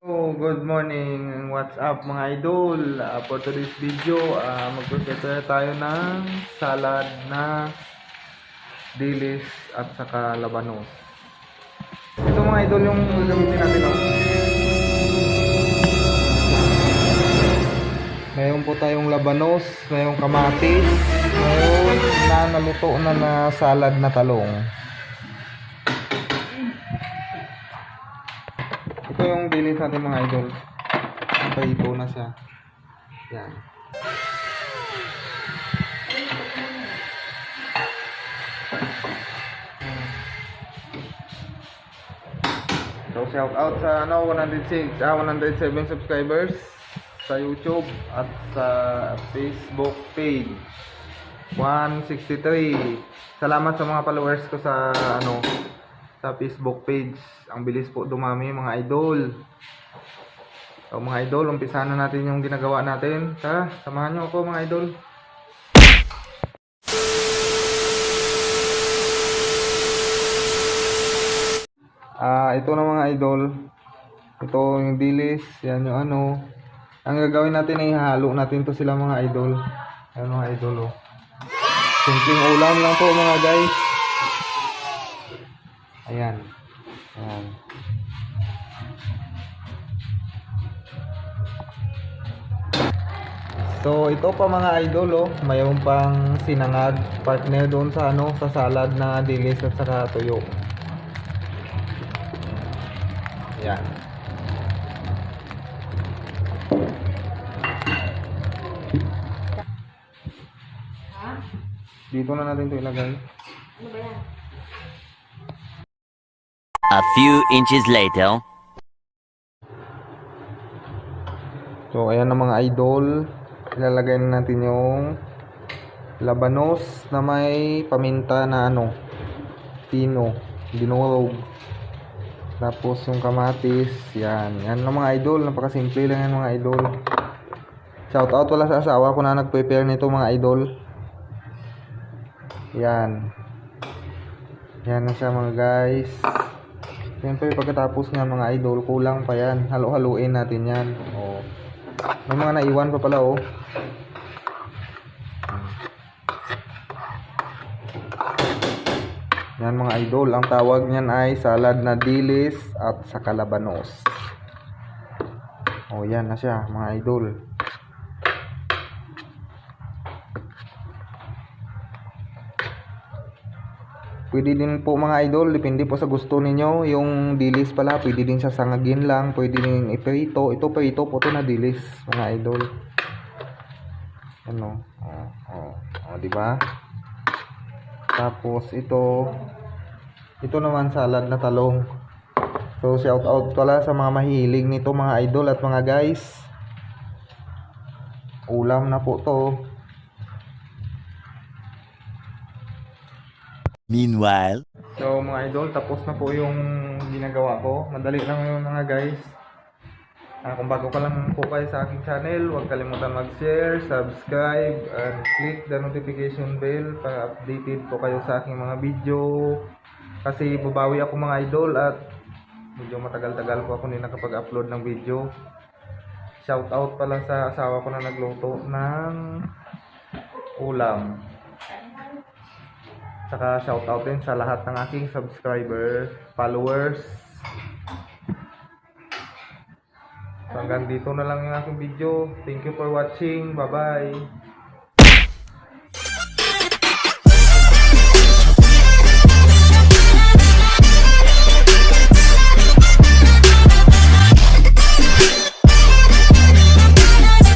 Oh, good morning. What's up mga idol? For today's video, mag-prepare tayo ng salad na dilis at saka labanos. Ito mga idol yung gagamitin natin. Mayroon po tayong labanos, mayroong kamatis, mayroon na naluto na salad na talong. Ito yung dilis natin mga idol. Paito na siya. Yan. So shout out sa 107 subscribers sa YouTube at sa Facebook page. 163. Salamat sa mga followers ko sa sa Facebook page. Ang bilis po dumami mga idol. So mga idol, umpisahan na natin yung ginagawa natin. Tara, samahan nyo ako mga idol. Ito na mga idol. Ito yung dilis. Yan yung ang gagawin natin ay ihalo natin to sila mga idol. Ayan mga idol. Simpleng ulam lang po mga guys. Ayan. Ayan. So ito pa mga idol, mayroon pang sinangag partner doon sa sa salad na dilis at saka tuyo. Yan. Dito na natin ito ilagay. Ano ba yan? A few inches later. So ayan na mga idol. Ilalagay na natin yung labanos na may paminta na pino, dinurog. Tapos yung kamatis, yan. Yan lang mga idol, napakasimple lang yan mga idol. Shout out wala sa asawa ko na nag-prepare nito mga idol. Yan. Yan na siya mga guys. Siyempre pagkatapos nga mga idol, kulang pa yan. Halo-haluin natin yan. Oh. May mga naiwan pa pala Yan mga idol, ang tawag niyan ay salad na dilis at saka labanos. Oh, yan na siya mga idol. Pwede din po mga idol, depende po sa gusto ninyo. Yung dilis pala, pwede din siya sangagin lang, pwede din iprito. Ito prito po ito na dilis mga idol. Di ba? Tapos ito naman salad na talong. So shout out pala sa mga mahilig nito mga idol at mga guys. Ulam na po to. Meanwhile, So mga idol, tapos na po yung ginagawa ko. Madali lang yun mga guys. Kung bago ka lang po kayo sa aking channel, huwag kalimutan mag-share, subscribe, and click the notification bell para updated po kayo sa aking mga video. Kasi babawi ako mga idol at medyo matagal-tagal po ako hindi nakapag-upload ng video. Shout out pala sa asawa ko na nagluto ng ulam. Saka shout out din sa lahat ng aking subscriber, followers. So hanggang dito na lang yung aking video. Thank you for watching. Bye bye.